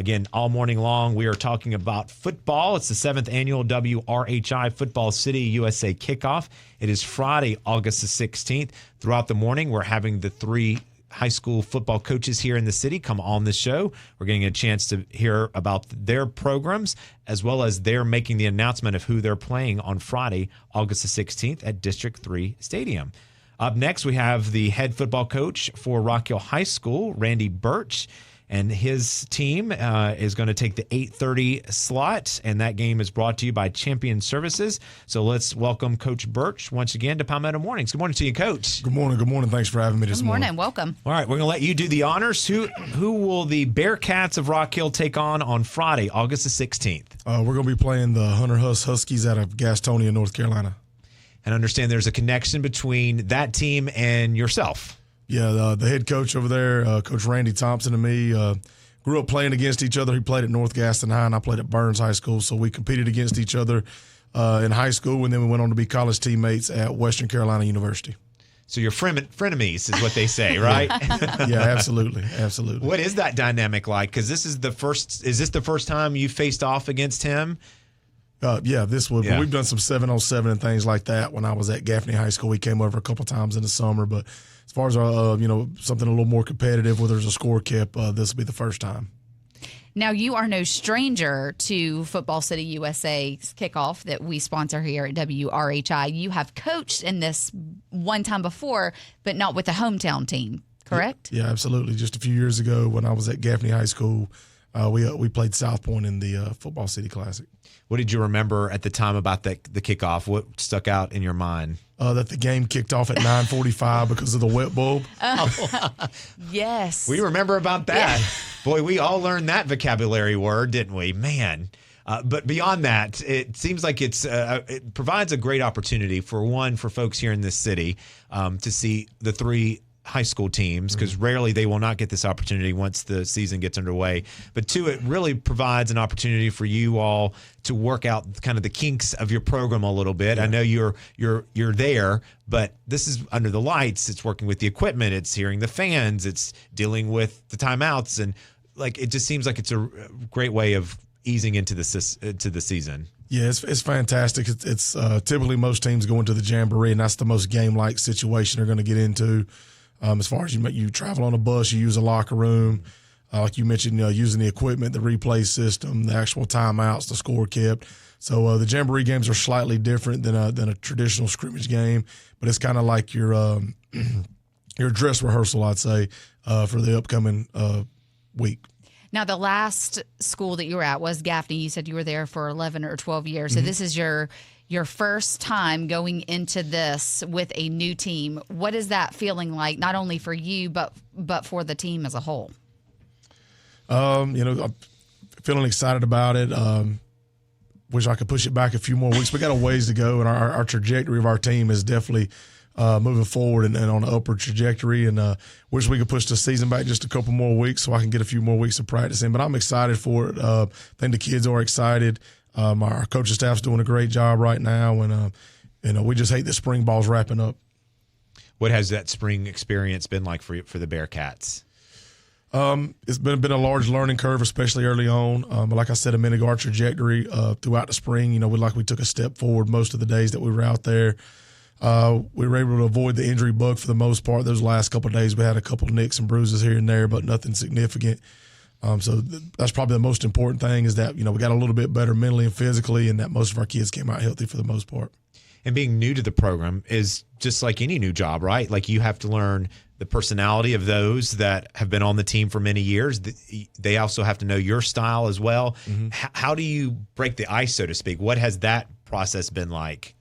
Again, all morning long, we are talking about football. It's the 7th annual WRHI Football City USA Kickoff. It is Friday, August the 16th. Throughout the morning, we're having the 3 high school football coaches here in the city come on the show. We're getting a chance to hear about their programs, as well as they're making the announcement of who they're playing on Friday, August the 16th at District 3 Stadium. Up next, we have the head football coach for Rock Hill High School, Randy Birch, and his team is going to take the 8:30 slot, and that game is brought to you by Champion Services. So let's welcome Coach Burch once again to Palmetto Mornings. Good morning to you, Coach. Good morning. Good morning. Thanks for having me this morning. Good morning. Welcome. All right, we're going to let you do the honors. Who will the Bearcats of Rock Hill take on Friday, August the 16th? We're going to be playing the Hunter Huss Huskies out of Gastonia, North Carolina. And understand there's a connection between that team and yourself. Yeah, the head coach over there, Coach Randy Thompson, and me grew up playing against each other. He played at North Gaston High, and I played at Burns High School. So we competed against each other in high school, and then we went on to be college teammates at Western Carolina University. So you're frenemies is what they say, right? Yeah, absolutely. Absolutely. What is that dynamic like? Because is this the first time you faced off against him? Yeah, this would. Yeah. We've done some 7-on-7 and things like that. When I was at Gaffney High School, we came over a couple times in the summer. But as far as something a little more competitive, where there's a score kept, this will be the first time. Now, you are no stranger to Football City USA's kickoff that we sponsor here at WRHI. You have coached in this one time before, but not with the hometown team, correct? Yeah, absolutely. Just a few years ago, when I was at Gaffney High School, we played South Point in the Football City Classic. What did you remember at the time about the kickoff? What stuck out in your mind? That the game kicked off at 9:45 because of the wet bulb. Oh, yes. We remember about that. Yeah. Boy, we all learned that vocabulary word, didn't we? Man. But beyond that, it seems like it provides a great opportunity for folks here in this city to see the 3 high school teams, because rarely they will not get this opportunity once the season gets underway. But 2, it really provides an opportunity for you all to work out kind of the kinks of your program a little bit. Yeah. I know you're there, but this is under the lights. It's working with the equipment. It's hearing the fans. It's dealing with the timeouts, and it just seems like it's a great way of easing into the season. Yeah, it's fantastic. It's typically most teams go into the Jamboree, and that's the most game-like situation they're going to get into. As far as you travel on a bus, you use a locker room, like you mentioned, using the equipment, the replay system, the actual timeouts, the score kept. So the Jamboree games are slightly different than a traditional scrimmage game, but it's kind of like your dress rehearsal, I'd say, for the upcoming week. Now, the last school that you were at was Gaffney. You said you were there for 11 or 12 years. So this is your first time going into this with a new team. What is that feeling like, not only for you, but for the team as a whole? I'm feeling excited about it. Wish I could push it back a few more weeks. We got a ways to go, and our trajectory of our team is definitely moving forward and on an upward trajectory. And wish we could push the season back just a couple more weeks so I can get a few more weeks of practice in. But I'm excited for it. I think the kids are excited. Our coaching staff's doing a great job right now, and we just hate that spring ball's wrapping up. What has that spring experience been like for the Bearcats? It's been a large learning curve, especially early on. But like I said a minute ago, our trajectory throughout the spring, we took a step forward most of the days that we were out there. We were able to avoid the injury bug for the most part. Those last couple of days, we had a couple of nicks and bruises here and there, but nothing significant. So that's probably the most important thing, is that, we got a little bit better mentally and physically, and that most of our kids came out healthy for the most part. And being new to the program is just like any new job, right? Like, you have to learn the personality of those that have been on the team for many years. They also have to know your style as well. Mm-hmm. How do you break the ice, so to speak? What has that process been like?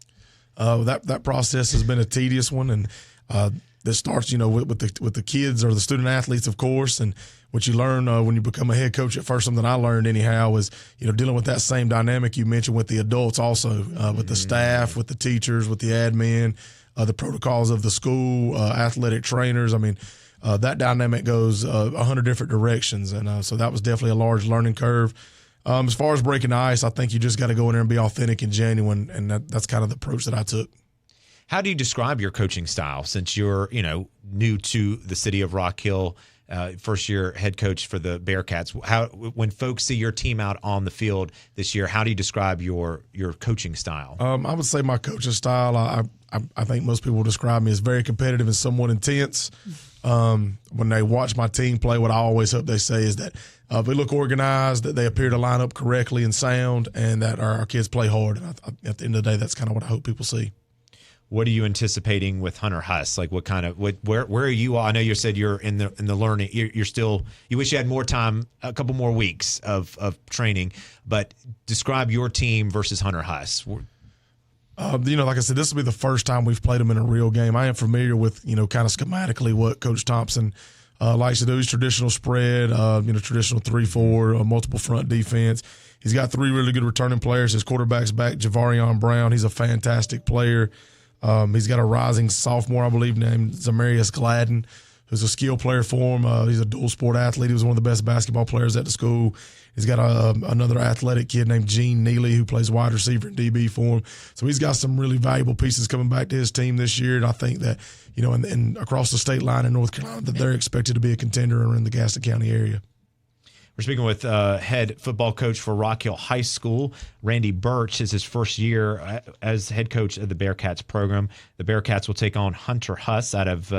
That process has been a tedious one, and that starts, with the kids or the student athletes, of course, and what you learn when you become a head coach at first, something I learned anyhow, is, dealing with that same dynamic you mentioned with the adults also, with the staff, with the teachers, with the admin, the protocols of the school, athletic trainers. I mean, that dynamic goes 100 different directions, and so that was definitely a large learning curve. As far as breaking the ice, I think you just got to go in there and be authentic and genuine, and that's kind of the approach that I took. How do you describe your coaching style, since you're, new to the city of Rock Hill first-year head coach for the Bearcats. When folks see your team out on the field this year, how do you describe your coaching style? I would say my coaching style, I think most people describe me as very competitive and somewhat intense. When they watch my team play, what I always hope they say is that we look organized, that they appear to line up correctly and sound, and that our kids play hard. And at the end of the day, that's kind of what I hope people see. What are you anticipating with Hunter Huss? Like, where are you? I know you said you're in the learning. You're still. You wish you had more time, a couple more weeks of training. But describe your team versus Hunter Huss. Like I said, this will be the first time we've played them in a real game. I am familiar with, kind of schematically what Coach Thompson likes to do. He's traditional spread, traditional 3-4, multiple front defense. He's got 3 really good returning players. His quarterback's back, Javarion Brown. He's a fantastic player. He's got a rising sophomore, I believe, named Zamarius Gladden, who's a skill player for him. He's a dual sport athlete. He was one of the best basketball players at the school. He's got another athletic kid named Gene Neely who plays wide receiver and DB for him. So he's got some really valuable pieces coming back to his team this year. And I think that, and across the state line in North Carolina, that they're expected to be a contender in the Gaston County area. We're speaking with head football coach for Rock Hill High School. Randy Birch is his first year as head coach of the Bearcats program. The Bearcats will take on Hunter Huss out of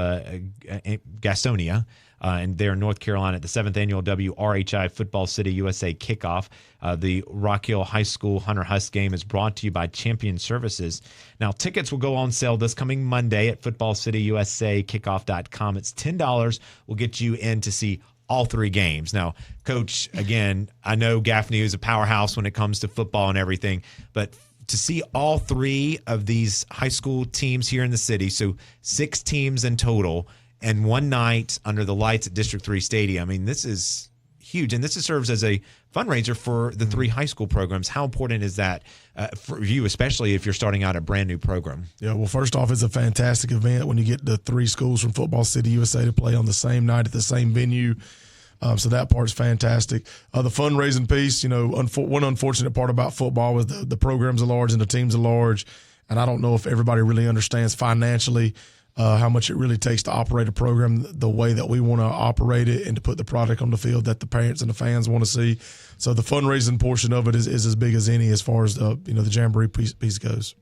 Gastonia, and they're in North Carolina at the 7th annual WRHI Football City USA Kickoff. The Rock Hill High School Hunter Huss game is brought to you by Champion Services. Now, tickets will go on sale this coming Monday at footballcityusa.kickoff.com. It's $10. Will get you in to see all 3 games. Now, Coach, again, I know Gaffney is a powerhouse when it comes to football and everything, but to see all 3 of these high school teams here in the city, so 6 teams in total, and one night under the lights at District 3 Stadium, I mean, this is huge, and this serves as a fundraiser for the 3 high school programs. How important is that for you, especially if you're starting out a brand new program? Yeah, well, first off, it's a fantastic event when you get the 3 schools from Football City USA to play on the same night at the same venue. So that part's fantastic. The fundraising piece, one unfortunate part about football is the programs are large and the teams are large, and I don't know if everybody really understands financially how much it really takes to operate a program the way that we want to operate it and to put the product on the field that the parents and the fans want to see. So the fundraising portion of it is as big as any as far as the Jamboree piece goes.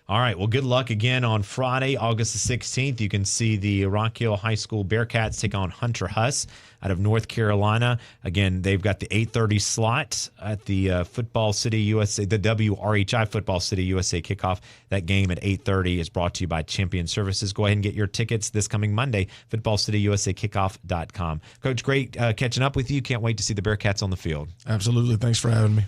All right. Well, good luck again on Friday, August the 16th. You can see the Rock Hill High School Bearcats take on Hunter Huss out of North Carolina. Again, they've got the 8:30 slot at the Football City USA, the WRHI Football City USA kickoff. That game at 8:30 is brought to you by Champion Services. Go ahead and get your tickets this coming Monday, footballcityusa.kickoff.com. Coach, great catching up with you. Can't wait to see the Bearcats on the field. Absolutely. Thanks for having me.